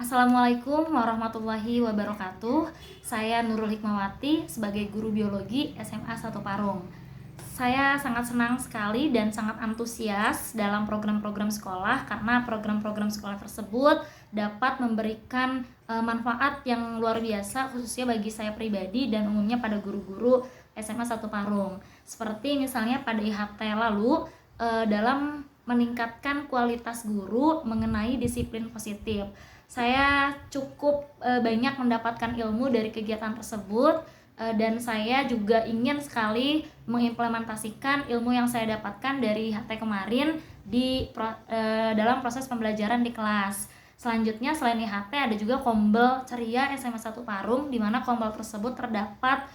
Assalamualaikum warahmatullahi wabarakatuh. Saya Nurul Hikmawati sebagai guru biologi SMA 1 Parung. Saya sangat senang sekali dan sangat antusias dalam program-program sekolah karena program-program sekolah tersebut dapat memberikan manfaat yang luar biasa khususnya bagi saya pribadi dan umumnya pada guru-guru SMA 1 Parung. Seperti misalnya pada IHT lalu dalam meningkatkan kualitas guru mengenai disiplin positif. Saya cukup banyak mendapatkan ilmu dari kegiatan tersebut dan saya juga ingin sekali mengimplementasikan ilmu yang saya dapatkan dari HT kemarin dalam proses pembelajaran di kelas. Selanjutnya selain IHT ada juga Kombel Ceria SMA 1 Parung, di mana Kombel tersebut terdapat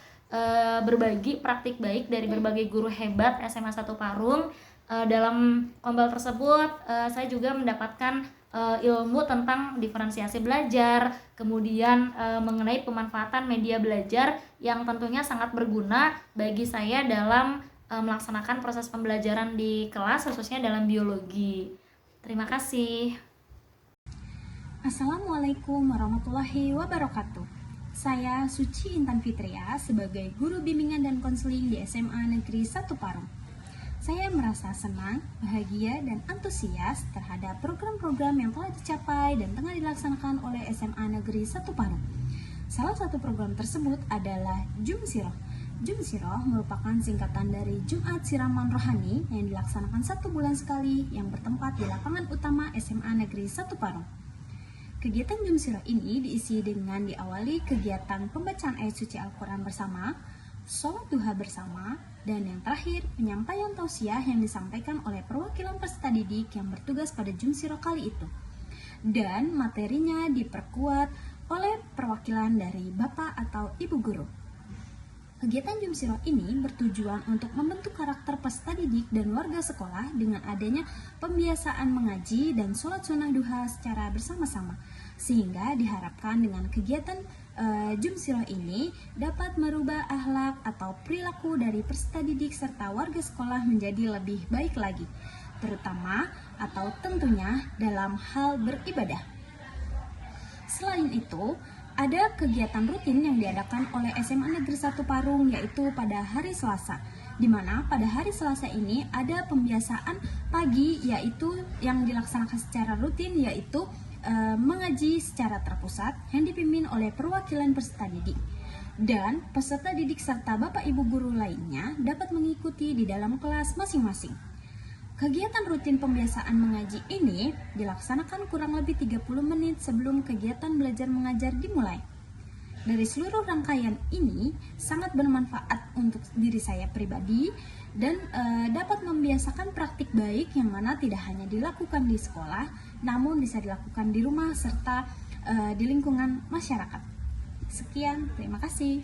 berbagi praktik baik dari berbagai guru hebat SMA 1 Parung. Dalam Kombel tersebut saya juga mendapatkan ilmu tentang diferensiasi belajar, kemudian mengenai pemanfaatan media belajar yang tentunya sangat berguna bagi saya dalam melaksanakan proses pembelajaran di kelas, khususnya dalam biologi. Terima kasih. Assalamualaikum warahmatullahi wabarakatuh. Saya Suci Intan Fitria sebagai guru bimbingan dan konseling di SMA Negeri 1 Parung. Saya merasa senang, bahagia, dan antusias terhadap program-program yang telah dicapai dan tengah dilaksanakan oleh SMA Negeri 1 Parung. Salah satu program tersebut adalah Jumsiroh. Jumsiroh merupakan singkatan dari Jumat Siraman Rohani yang dilaksanakan 1 bulan sekali yang bertempat di lapangan utama SMA Negeri 1 Parung. Kegiatan Jumsiroh ini diisi dengan diawali kegiatan pembacaan ayat suci Al-Quran bersama, sholat duha bersama, dan yang terakhir penyampaian tausiah yang disampaikan oleh perwakilan peserta didik yang bertugas pada Jumsiroh kali itu. Dan materinya diperkuat oleh perwakilan dari Bapak atau Ibu Guru. Kegiatan Jumsiroh ini bertujuan untuk membentuk karakter peserta didik dan warga sekolah dengan adanya pembiasaan mengaji dan sholat sunnah duha secara bersama-sama, sehingga diharapkan dengan kegiatan Jumsiroh ini dapat merubah akhlak atau perilaku dari peserta didik serta warga sekolah menjadi lebih baik lagi, terutama atau tentunya dalam hal beribadah. Selain itu, ada kegiatan rutin yang diadakan oleh SMA Negeri 1 Parung, yaitu pada hari Selasa, di mana pada hari Selasa ini ada pembiasaan pagi yaitu yang dilaksanakan secara rutin, yaitu mengaji secara terpusat yang dipimpin oleh perwakilan peserta didik. Dan peserta didik serta Bapak Ibu guru lainnya dapat mengikuti di dalam kelas masing-masing. Kegiatan rutin pembiasaan mengaji ini dilaksanakan kurang lebih 30 menit sebelum kegiatan belajar mengajar dimulai. Dari seluruh rangkaian ini sangat bermanfaat untuk diri saya pribadi dan dapat membiasakan praktik baik yang mana tidak hanya dilakukan di sekolah, namun bisa dilakukan di rumah serta di lingkungan masyarakat. Sekian, terima kasih.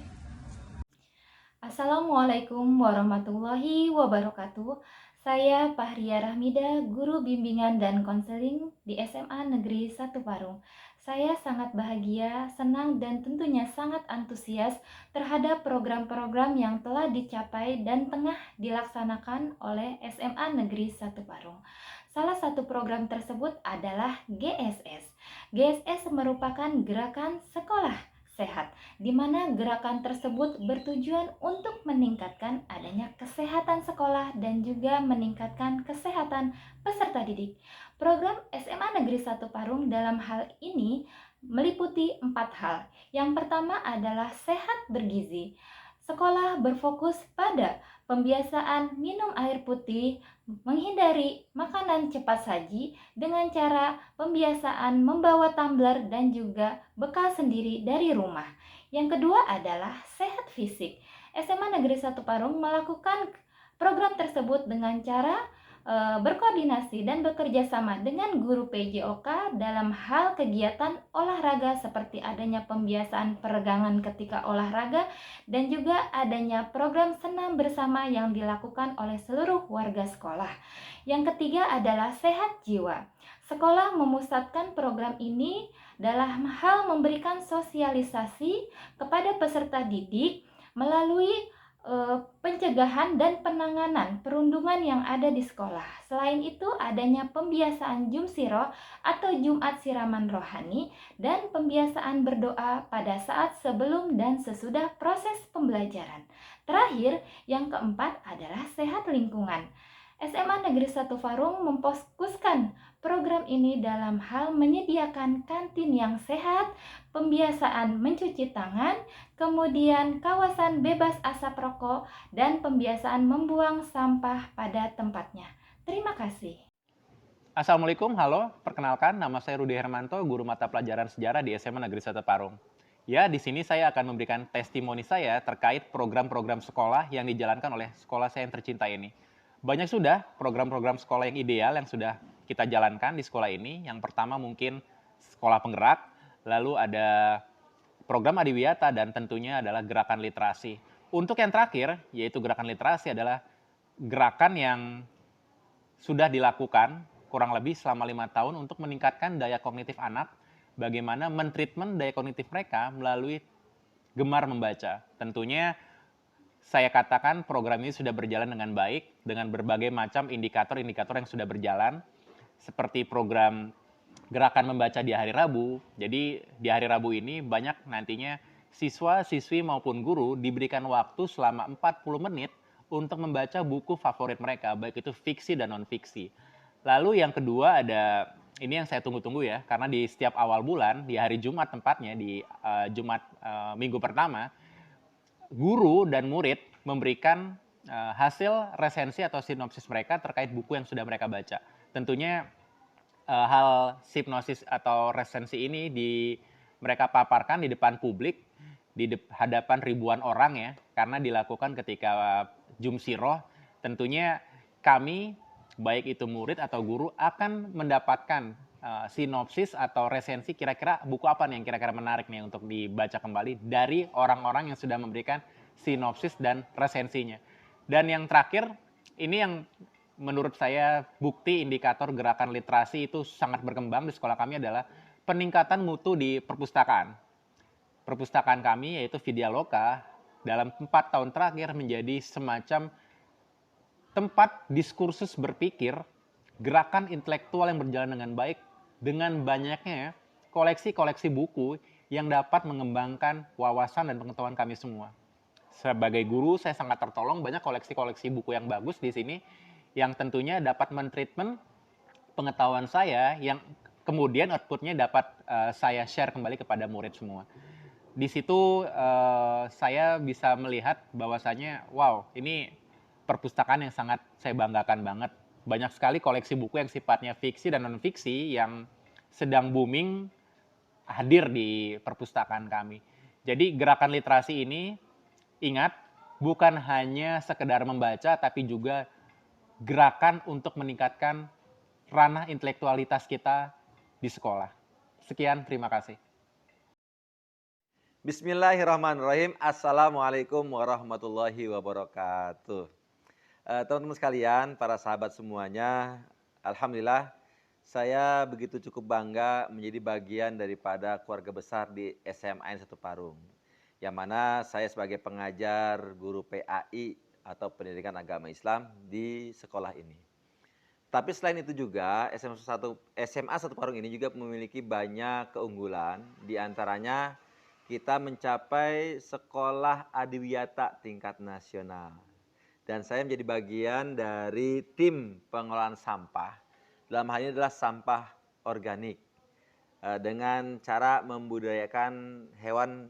Assalamualaikum warahmatullahi wabarakatuh. Saya Fahria Rahmida, guru bimbingan dan konseling di SMA Negeri 1 Parung. Saya sangat bahagia, senang, dan tentunya sangat antusias terhadap program-program yang telah dicapai dan tengah dilaksanakan oleh SMA Negeri 1 Parung. Salah satu program tersebut adalah GSS. GSS merupakan gerakan sekolah sehat, di mana gerakan tersebut bertujuan untuk meningkatkan adanya kesehatan sekolah dan juga meningkatkan kesehatan peserta didik. Program SMA Negeri 1 Parung dalam hal ini meliputi 4 hal. Yang pertama adalah sehat bergizi. Sekolah berfokus pada pembiasaan minum air putih, menghindari makanan cepat saji dengan cara pembiasaan membawa tumbler dan juga bekal sendiri dari rumah. Yang kedua adalah sehat fisik. SMA Negeri 1 Parung melakukan program tersebut dengan cara berkoordinasi dan bekerja sama dengan guru PJOK dalam hal kegiatan olahraga seperti adanya pembiasaan peregangan ketika olahraga dan juga adanya program senam bersama yang dilakukan oleh seluruh warga sekolah. Yang ketiga adalah sehat jiwa. Sekolah memusatkan program ini dalam hal memberikan sosialisasi kepada peserta didik melalui pencegahan dan penanganan perundungan yang ada di sekolah. Selain itu, adanya pembiasaan Jumsiro atau Jumat Siraman Rohani dan pembiasaan berdoa pada saat sebelum dan sesudah proses pembelajaran. Terakhir, yang keempat adalah sehat lingkungan. SMA Negeri 1 Parung memfokuskan program ini dalam hal menyediakan kantin yang sehat, pembiasaan mencuci tangan, kemudian kawasan bebas asap rokok, dan pembiasaan membuang sampah pada tempatnya. Terima kasih. Assalamualaikum, halo. Perkenalkan, nama saya Rudi Hermanto, guru mata pelajaran sejarah di SMA Negeri 1 Parung. Ya, di sini saya akan memberikan testimoni saya terkait program-program sekolah yang dijalankan oleh sekolah saya yang tercinta ini. Banyak sudah program-program sekolah yang ideal yang sudah kita jalankan di sekolah ini. Yang pertama mungkin sekolah penggerak, lalu ada program Adiwiyata, dan tentunya adalah gerakan literasi. Untuk yang terakhir, yaitu gerakan literasi adalah gerakan yang sudah dilakukan kurang lebih selama 5 tahun untuk meningkatkan daya kognitif anak, bagaimana mentreatment daya kognitif mereka melalui gemar membaca. Tentunya saya katakan program ini sudah berjalan dengan baik, dengan berbagai macam indikator-indikator yang sudah berjalan, seperti program gerakan membaca di hari Rabu. Jadi di hari Rabu ini banyak nantinya siswa, siswi maupun guru diberikan waktu selama 40 menit untuk membaca buku favorit mereka, baik itu fiksi dan non-fiksi. Lalu yang kedua ada, ini yang saya tunggu-tunggu ya, karena di setiap awal bulan, di hari Jumat tempatnya, di Jumat minggu pertama, guru dan murid memberikan hasil resensi atau sinopsis mereka terkait buku yang sudah mereka baca. Tentunya hal sinopsis atau resensi ini mereka paparkan di depan publik, di hadapan ribuan orang ya, karena dilakukan ketika Jumsiro. Tentunya kami, baik itu murid atau guru, akan mendapatkan sinopsis atau resensi kira-kira buku apa nih yang kira-kira menarik nih untuk dibaca kembali dari orang-orang yang sudah memberikan sinopsis dan resensinya. Dan yang terakhir, ini yang menurut saya bukti indikator gerakan literasi itu sangat berkembang di sekolah kami adalah peningkatan mutu di perpustakaan. Perpustakaan kami yaitu Vidyaloka dalam 4 tahun terakhir menjadi semacam tempat diskursus berpikir, gerakan intelektual yang berjalan dengan baik, dengan banyaknya koleksi-koleksi buku yang dapat mengembangkan wawasan dan pengetahuan kami semua. Sebagai guru, saya sangat tertolong banyak koleksi-koleksi buku yang bagus di sini, yang tentunya dapat mentreatment pengetahuan saya, yang kemudian outputnya dapat saya share kembali kepada murid semua. Di situ saya bisa melihat bahwasanya, wow, ini perpustakaan yang sangat saya banggakan banget. Banyak sekali koleksi buku yang sifatnya fiksi dan non-fiksi yang sedang booming hadir di perpustakaan kami. Jadi gerakan literasi ini, ingat, bukan hanya sekedar membaca, tapi juga gerakan untuk meningkatkan ranah intelektualitas kita di sekolah. Sekian, terima kasih. Bismillahirrahmanirrahim. Assalamualaikum warahmatullahi wabarakatuh. Teman-teman sekalian, para sahabat semuanya, alhamdulillah saya begitu cukup bangga menjadi bagian daripada keluarga besar di SMA 1 Parung. Yang mana saya sebagai pengajar guru PAI atau pendidikan agama Islam di sekolah ini. Tapi selain itu juga SMA 1 Parung ini juga memiliki banyak keunggulan, di antaranya kita mencapai sekolah adiwiyata tingkat nasional. Dan saya menjadi bagian dari tim pengelolaan sampah. Dalam hal ini adalah sampah organik. Dengan cara membudidayakan hewan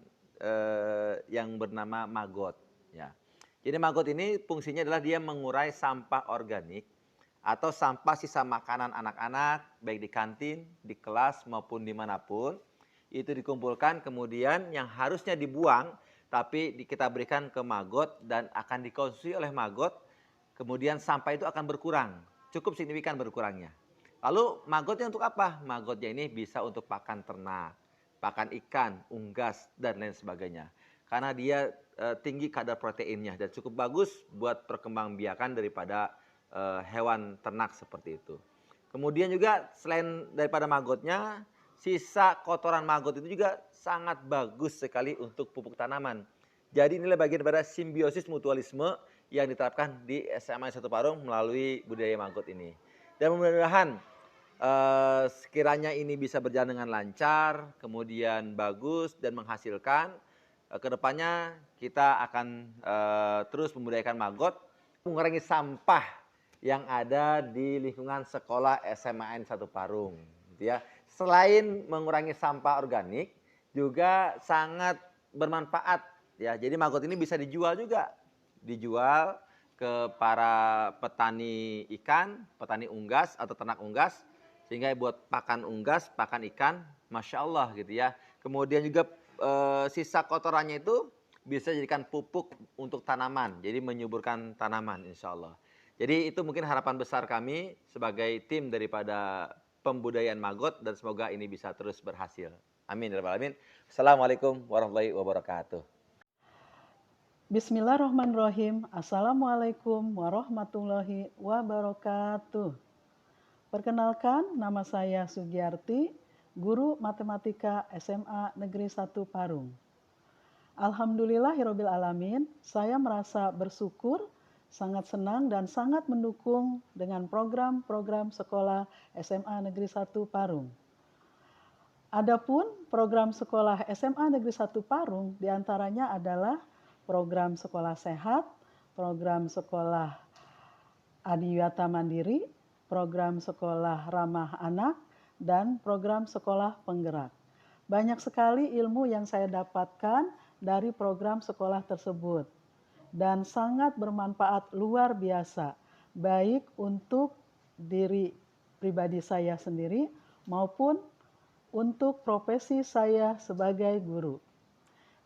yang bernama maggot. Ya. Jadi maggot ini fungsinya adalah dia mengurai sampah organik atau sampah sisa makanan anak-anak, baik di kantin, di kelas maupun dimanapun. Itu dikumpulkan, kemudian yang harusnya dibuang tapi kita berikan ke maggot dan akan dikonsumsi oleh maggot, kemudian sampah itu akan berkurang, cukup signifikan berkurangnya. Lalu maggotnya untuk apa? Maggotnya ini bisa untuk pakan ternak, pakan ikan, unggas, dan lain sebagainya. Karena dia tinggi kadar proteinnya dan cukup bagus buat perkembangbiakan daripada hewan ternak seperti itu. Kemudian juga selain daripada maggotnya, sisa kotoran maggot itu juga sangat bagus sekali untuk pupuk tanaman. Jadi inilah bagian daripada simbiosis mutualisme yang diterapkan di SMA 1 Parung melalui budidaya mangkut ini. Dan mudah-mudahan sekiranya ini bisa berjalan dengan lancar, kemudian bagus dan menghasilkan, kedepannya kita akan terus membudidayakan maggot, mengurangi sampah yang ada di lingkungan sekolah SMA 1 Parung. Gitu ya. Selain mengurangi sampah organik, juga sangat bermanfaat. Ya, jadi maggot ini bisa dijual juga, dijual ke para petani ikan, petani unggas atau ternak unggas, sehingga buat pakan unggas, pakan ikan, masya Allah gitu ya. Kemudian juga sisa kotorannya itu bisa dijadikan pupuk untuk tanaman, jadi menyuburkan tanaman, insya Allah. Jadi itu mungkin harapan besar kami sebagai tim daripada pembudayaan maggot dan semoga ini bisa terus berhasil. Amin ya rabbal alamin. Assalamualaikum warahmatullahi wabarakatuh. Bismillahirrahmanirrahim. Assalamualaikum warahmatullahi wabarakatuh. Perkenalkan, nama saya Sugiyarti, guru matematika SMA Negeri 1 Parung. Alhamdulillahirabbil alamin, saya merasa bersyukur, sangat senang dan sangat mendukung dengan program-program sekolah SMA Negeri 1 Parung. Adapun program sekolah SMA Negeri 1 Parung diantaranya adalah program sekolah sehat, program sekolah adiwiyata mandiri, program sekolah ramah anak, dan program sekolah penggerak. Banyak sekali ilmu yang saya dapatkan dari program sekolah tersebut dan sangat bermanfaat luar biasa, baik untuk diri pribadi saya sendiri maupun untuk profesi saya sebagai guru.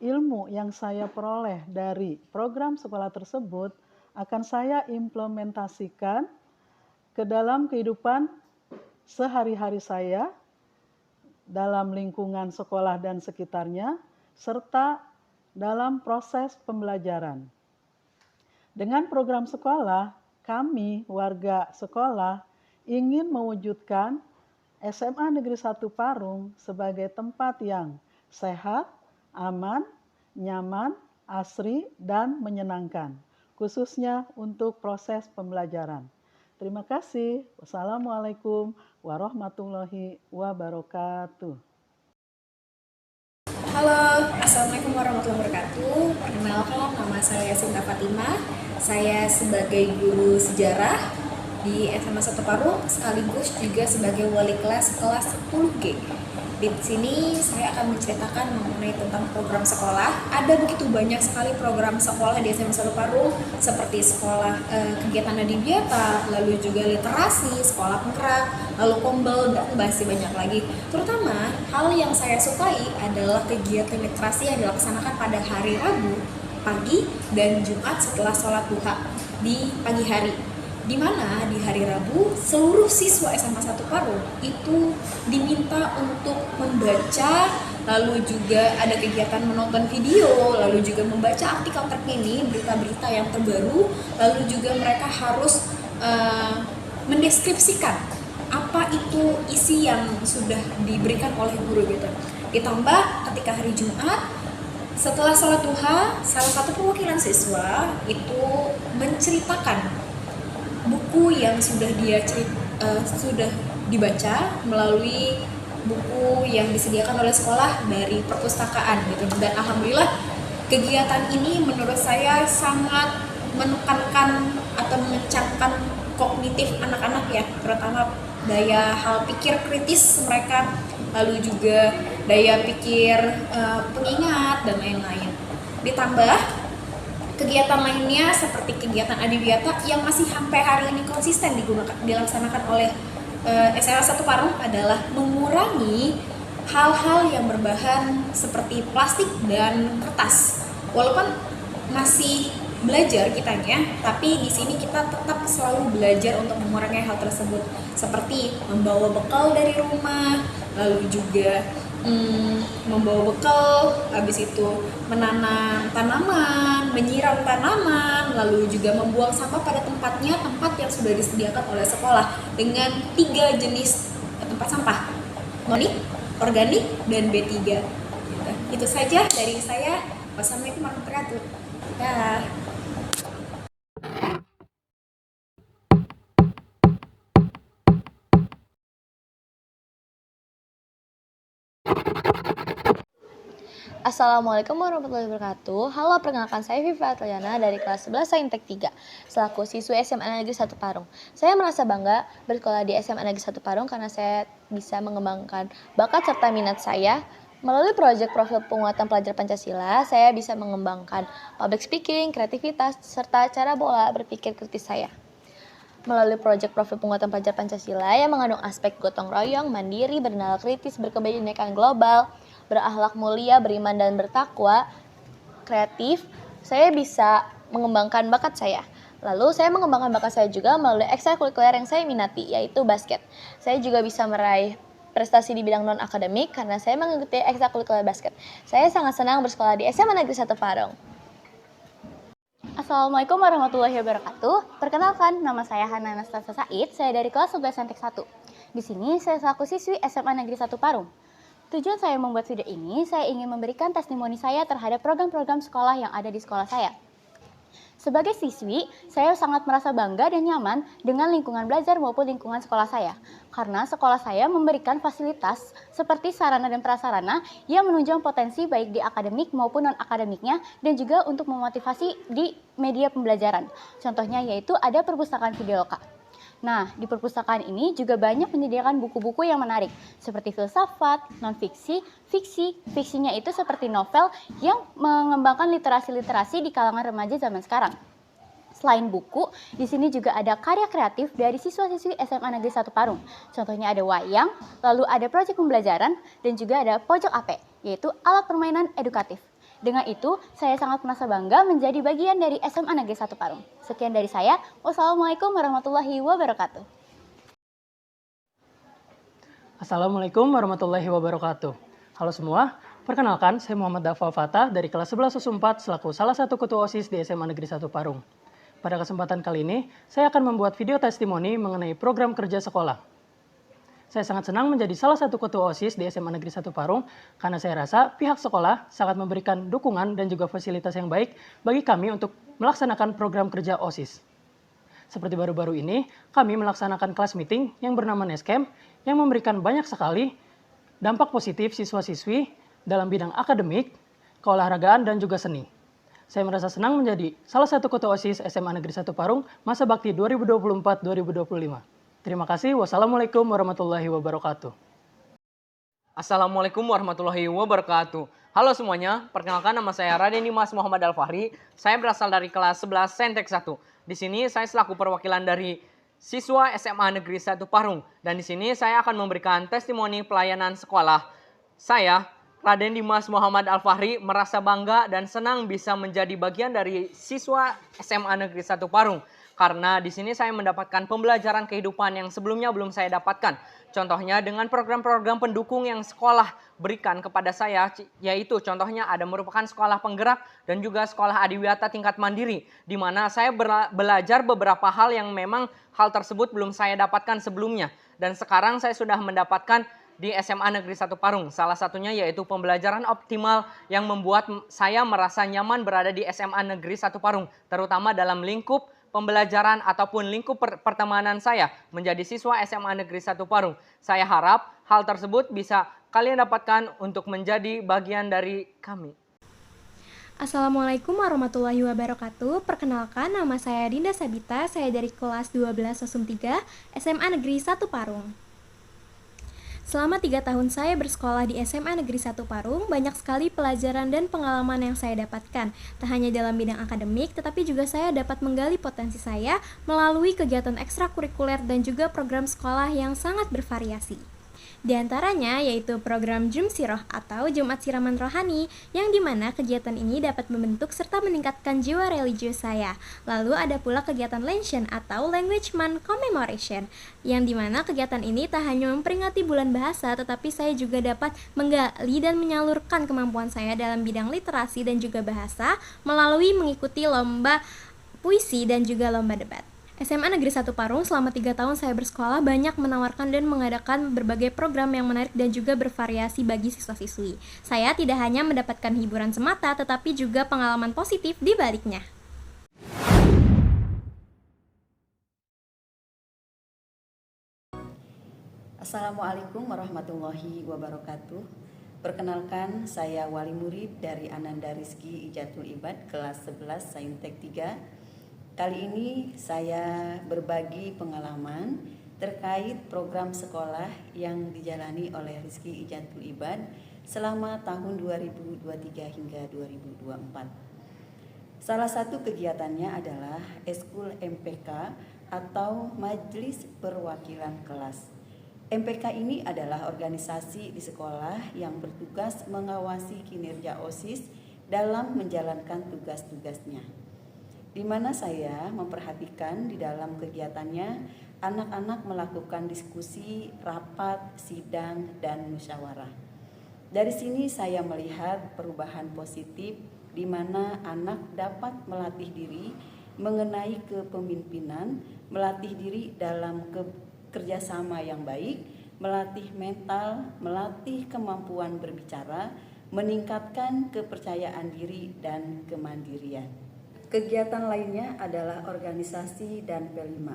Ilmu yang saya peroleh dari program sekolah tersebut akan saya implementasikan ke dalam kehidupan sehari-hari saya dalam lingkungan sekolah dan sekitarnya, serta dalam proses pembelajaran. Dengan program sekolah, kami warga sekolah ingin mewujudkan SMA Negeri 1 Parung sebagai tempat yang sehat, aman, nyaman, asri, dan menyenangkan, khususnya untuk proses pembelajaran. Terima kasih. Wassalamualaikum warahmatullahi wabarakatuh. Halo, Assalamualaikum warahmatullahi wabarakatuh. Perkenalkan, nama saya Sinta Fatimah. Saya sebagai guru sejarah di SMA 1 Parung, sekaligus juga sebagai wali kelas kelas 10G. Di sini saya akan menceritakan mengenai tentang program sekolah. Ada begitu banyak sekali program sekolah di SMA 1 Parung, seperti sekolah kegiatan adiwiyata, lalu juga literasi, sekolah penggerak, lalu kombel, dan masih banyak lagi. Terutama hal yang saya sukai adalah kegiatan literasi yang dilaksanakan pada hari Rabu pagi dan Jumat setelah sholat duha di pagi hari, di mana di hari Rabu seluruh siswa SMA 1 Parung itu diminta untuk membaca, lalu juga ada kegiatan menonton video, lalu juga membaca artikel terkini, berita-berita yang terbaru, lalu juga mereka harus mendeskripsikan apa itu isi yang sudah diberikan oleh guru gitu. Ditambah ketika hari Jumat setelah sholat duha, salah satu perwakilan siswa itu menceritakan buku yang sudah sudah dibaca melalui buku yang disediakan oleh sekolah dari perpustakaan gitu. Dan alhamdulillah kegiatan ini menurut saya sangat menekankan atau mengencangkan kognitif anak-anak ya, terutama daya hal pikir kritis mereka, lalu juga daya pikir pengingat dan lain-lain. Ditambah kegiatan lainnya seperti kegiatan adiwiyata yang masih sampai hari ini konsisten dilaksanakan oleh SMA 1 Parung adalah mengurangi hal-hal yang berbahan seperti plastik dan kertas. Walaupun masih belajar kitanya, tapi di sini kita tetap selalu belajar untuk mengurangi hal tersebut, seperti membawa bekal dari rumah, lalu juga membawa bekal, habis itu menanam tanaman, menyiram tanaman, lalu juga membuang sampah pada tempatnya, tempat yang sudah disediakan oleh sekolah dengan 3 jenis tempat sampah, nonik, organik, dan B3. Itu saja dari saya. Wassalamualaikum warahmatullahi wabarakatuh. Dah. Assalamualaikum warahmatullahi wabarakatuh. Halo, perkenalkan saya Viva Atliana dari kelas 11 Saintek 3, selaku siswi SMA Negeri 1 Parung. Saya merasa bangga bersekolah di SMA Negeri 1 Parung karena saya bisa mengembangkan bakat serta minat saya. Melalui proyek profil penguatan pelajar Pancasila, saya bisa mengembangkan public speaking, kreativitas, serta cara pola berpikir kritis saya. Melalui proyek profil penguatan pelajar Pancasila yang mengandung aspek gotong royong, mandiri, bernalur kritis, berkebinekaan global, berakhlak mulia, beriman dan bertakwa, kreatif, saya bisa mengembangkan bakat saya. Lalu saya mengembangkan bakat saya juga melalui ekstrakurikuler yang saya minati, yaitu basket. Saya juga bisa meraih prestasi di bidang non-akademik karena saya mengikuti ekstrakurikuler basket. Saya sangat senang bersekolah di SMA Negeri 1 Parung. Assalamualaikum warahmatullahi wabarakatuh. Perkenalkan, nama saya Hana Anastasia Said, saya dari kelas 11 Saintek 1. Di sini saya selaku siswi SMA Negeri 1 Parung. Tujuan saya membuat video ini, saya ingin memberikan testimoni saya terhadap program-program sekolah yang ada di sekolah saya. Sebagai siswi, saya sangat merasa bangga dan nyaman dengan lingkungan belajar maupun lingkungan sekolah saya. Karena sekolah saya memberikan fasilitas seperti sarana dan prasarana yang menunjang potensi baik di akademik maupun non-akademiknya dan juga untuk memotivasi di media pembelajaran. Contohnya yaitu ada perpustakaan Videoka. Nah, di perpustakaan ini juga banyak menyediakan buku-buku yang menarik, seperti filsafat, non-fiksi, fiksi. Fiksinya itu seperti novel yang mengembangkan literasi-literasi di kalangan remaja zaman sekarang. Selain buku, di sini juga ada karya kreatif dari siswa-siswi SMA Negeri 1 Parung. Contohnya ada wayang, lalu ada proyek pembelajaran, dan juga ada pojok AP, yaitu alat permainan edukatif. Dengan itu, saya sangat merasa bangga menjadi bagian dari SMA Negeri 1 Parung. Sekian dari saya. Wassalamualaikum warahmatullahi wabarakatuh. Assalamualaikum warahmatullahi wabarakatuh. Halo semua, perkenalkan saya Muhammad Dafa Fatah dari kelas 11 USU4 selaku salah satu ketua OSIS di SMA Negeri 1 Parung. Pada kesempatan kali ini, saya akan membuat video testimoni mengenai program kerja sekolah. Saya sangat senang menjadi salah satu ketua OSIS di SMA Negeri 1 Parung karena saya rasa pihak sekolah sangat memberikan dukungan dan juga fasilitas yang baik bagi kami untuk melaksanakan program kerja OSIS. Seperti baru-baru ini, kami melaksanakan kelas meeting yang bernama Nescamp yang memberikan banyak sekali dampak positif siswa-siswi dalam bidang akademik, keolahragaan, dan juga seni. Saya merasa senang menjadi salah satu ketua OSIS SMA Negeri 1 Parung masa bakti 2024-2025. Terima kasih. Wassalamualaikum warahmatullahi wabarakatuh. Assalamualaikum warahmatullahi wabarakatuh. Halo semuanya, perkenalkan nama saya Raden Dimas Muhammad Al-Fahri. Saya berasal dari kelas 11 Saintek 1. Di sini saya selaku perwakilan dari siswa SMA Negeri 1 Parung. Dan di sini saya akan memberikan testimoni pelayanan sekolah. Saya, Raden Dimas Muhammad Al-Fahri, merasa bangga dan senang bisa menjadi bagian dari siswa SMA Negeri 1 Parung. Karena di sini saya mendapatkan pembelajaran kehidupan yang sebelumnya belum saya dapatkan. Contohnya dengan program-program pendukung yang sekolah berikan kepada saya, yaitu contohnya ada merupakan sekolah penggerak dan juga sekolah adiwiyata tingkat mandiri, di mana saya belajar beberapa hal yang memang hal tersebut belum saya dapatkan sebelumnya. Dan sekarang saya sudah mendapatkan di SMA Negeri 1 Parung. Salah satunya yaitu pembelajaran optimal yang membuat saya merasa nyaman berada di SMA Negeri 1 Parung, terutama dalam lingkup pembelajaran ataupun lingkup pertemanan saya menjadi siswa SMA Negeri 1 Parung. Saya harap hal tersebut bisa kalian dapatkan untuk menjadi bagian dari kami. Assalamualaikum warahmatullahi wabarakatuh. Perkenalkan, nama saya Dinda Sabita, saya dari kelas 12 Sosum 3 SMA Negeri 1 Parung. Selama 3 tahun saya bersekolah di SMA Negeri 1 Parung, banyak sekali pelajaran dan pengalaman yang saya dapatkan. Tak hanya dalam bidang akademik, tetapi juga saya dapat menggali potensi saya melalui kegiatan ekstrakurikuler dan juga program sekolah yang sangat bervariasi. Di antaranya yaitu program Jum Siroh atau Jumat Siraman Rohani, yang dimana kegiatan ini dapat membentuk serta meningkatkan jiwa religius saya. Lalu ada pula kegiatan Lenshan atau Language Month Commemoration, yang dimana kegiatan ini tak hanya memperingati bulan bahasa, tetapi saya juga dapat menggali dan menyalurkan kemampuan saya dalam bidang literasi dan juga bahasa melalui mengikuti lomba puisi dan juga lomba debat. SMA Negeri 1 Parung selama 3 tahun saya bersekolah banyak menawarkan dan mengadakan berbagai program yang menarik dan juga bervariasi bagi siswa-siswi. Saya tidak hanya mendapatkan hiburan semata, tetapi juga pengalaman positif di baliknya. Assalamualaikum warahmatullahi wabarakatuh. Perkenalkan, saya wali murid dari Ananda Rizky Ijatul Ibad kelas 11 Saintek 3. Kali ini saya berbagi pengalaman terkait program sekolah yang dijalani oleh Rizky Ijatul Ibad selama tahun 2023 hingga 2024. Salah satu kegiatannya adalah Eskul MPK atau Majelis Perwakilan Kelas. MPK ini adalah organisasi di sekolah yang bertugas mengawasi kinerja OSIS dalam menjalankan tugas-tugasnya, di mana saya memperhatikan di dalam kegiatannya anak-anak melakukan diskusi, rapat, sidang, dan musyawarah. Dari sini saya melihat perubahan positif di mana anak dapat melatih diri mengenai kepemimpinan, melatih diri dalam kerjasama yang baik, melatih mental, melatih kemampuan berbicara, meningkatkan kepercayaan diri dan kemandirian. Kegiatan lainnya adalah organisasi dan P5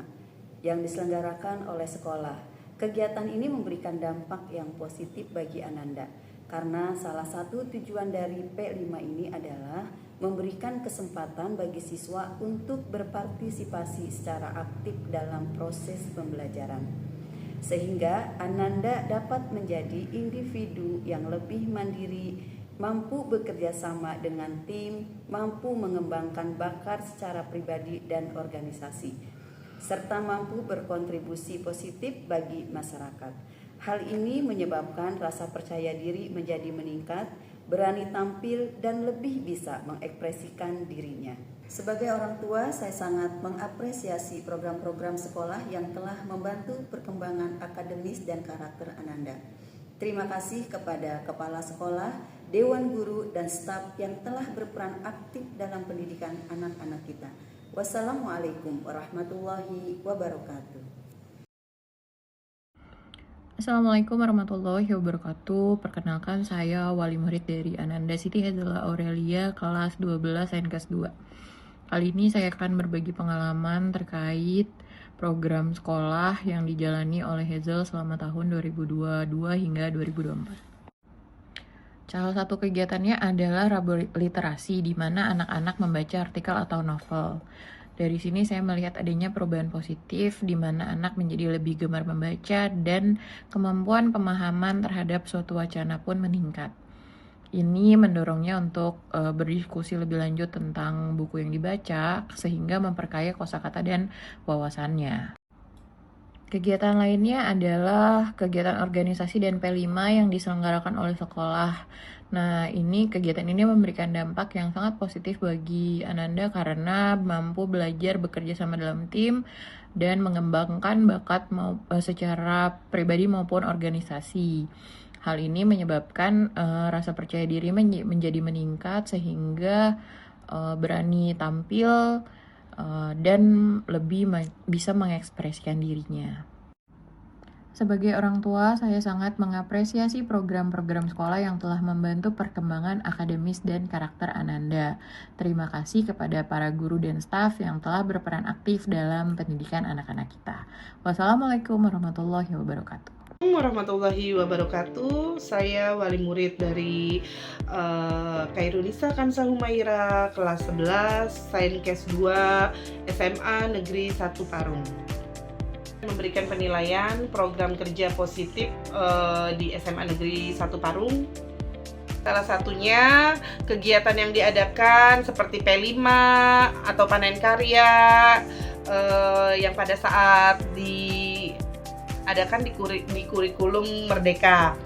yang diselenggarakan oleh sekolah. Kegiatan ini memberikan dampak yang positif bagi Ananda karena salah satu tujuan dari P5 ini adalah memberikan kesempatan bagi siswa untuk berpartisipasi secara aktif dalam proses pembelajaran, sehingga Ananda dapat menjadi individu yang lebih mandiri, mampu bekerja sama dengan tim, mampu mengembangkan bakat secara pribadi dan organisasi, serta mampu berkontribusi positif bagi masyarakat. Hal ini menyebabkan rasa percaya diri menjadi meningkat, berani tampil, dan lebih bisa mengekspresikan dirinya. Sebagai orang tua, saya sangat mengapresiasi program-program sekolah yang telah membantu perkembangan akademis dan karakter Ananda. Terima kasih kepada kepala sekolah, dewan guru, dan staf yang telah berperan aktif dalam pendidikan anak-anak kita. Wassalamualaikum warahmatullahi wabarakatuh. Assalamualaikum warahmatullahi wabarakatuh. Perkenalkan, saya wali murid dari Ananda Siti Hazalah Aurelia kelas 12 Saintkes 2. Kali ini saya akan berbagi pengalaman terkait program sekolah yang dijalani oleh Hazel selama tahun 2022 hingga 2024. Salah satu kegiatannya adalah Rabu Literasi, di mana anak-anak membaca artikel atau novel. Dari sini saya melihat adanya perubahan positif, di mana anak menjadi lebih gemar membaca dan kemampuan pemahaman terhadap suatu wacana pun meningkat. Ini mendorongnya untuk berdiskusi lebih lanjut tentang buku yang dibaca, sehingga memperkaya kosakata dan wawasannya. Kegiatan lainnya adalah kegiatan organisasi dan P5 yang diselenggarakan oleh sekolah. Nah, kegiatan ini memberikan dampak yang sangat positif bagi Ananda karena mampu belajar bekerja sama dalam tim dan mengembangkan bakat secara pribadi maupun organisasi. Hal ini menyebabkan rasa percaya diri menjadi meningkat sehingga berani tampil dan lebih bisa mengekspresikan dirinya. Sebagai orang tua, saya sangat mengapresiasi program-program sekolah yang telah membantu perkembangan akademis dan karakter Ananda. Terima kasih kepada para guru dan staf yang telah berperan aktif dalam pendidikan anak-anak kita. Wassalamualaikum warahmatullahi wabarakatuh. Warahmatullahi wabarakatuh. Saya wali murid dari Khairunisa Kansa Humaira kelas 11 Saintkes 2 SMA Negeri 1 Parung. Memberikan penilaian program kerja positif di SMA Negeri 1 Parung. Salah satunya kegiatan yang diadakan seperti P5 atau panen karya yang pada saat diadakan di kurikulum Merdeka.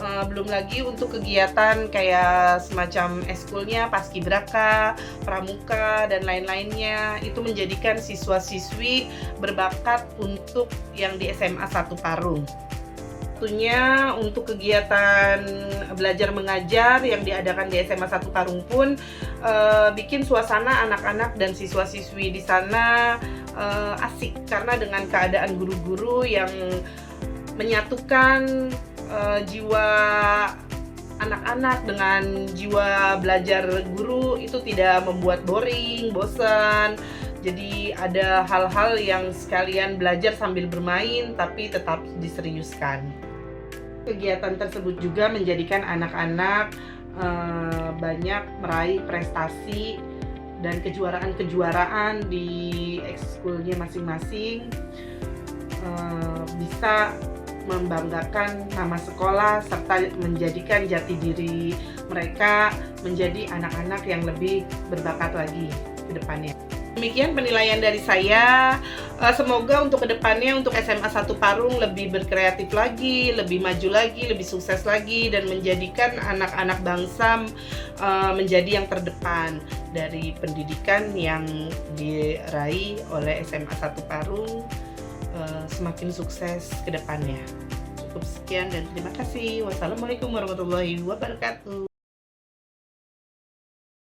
Belum lagi untuk kegiatan kayak semacam eskulnya, paskibraka, pramuka, dan lain-lainnya. Itu menjadikan siswa-siswi berbakat untuk yang di SMA 1 Parung. Tentunya untuk kegiatan belajar mengajar yang diadakan di SMA 1 Parung pun bikin suasana anak-anak dan siswa-siswi di sana asik karena dengan keadaan guru-guru yang menyatukan jiwa anak-anak dengan jiwa belajar guru itu tidak membuat boring, bosan. Jadi ada hal-hal yang sekalian belajar sambil bermain tapi tetap diseriuskan. Kegiatan tersebut juga menjadikan anak-anak banyak meraih prestasi dan kejuaraan-kejuaraan di ekskulnya masing-masing, bisa membanggakan nama sekolah serta menjadikan jati diri mereka menjadi anak-anak yang lebih berbakat lagi ke depannya. Demikian penilaian dari saya. Semoga untuk kedepannya untuk SMA 1 Parung lebih berkreatif lagi, lebih maju lagi, lebih sukses lagi, dan menjadikan anak-anak bangsa menjadi yang terdepan dari pendidikan yang diraih oleh SMA 1 Parung, semakin sukses ke depannya. Cukup sekian dan terima kasih. Wassalamualaikum warahmatullahi wabarakatuh.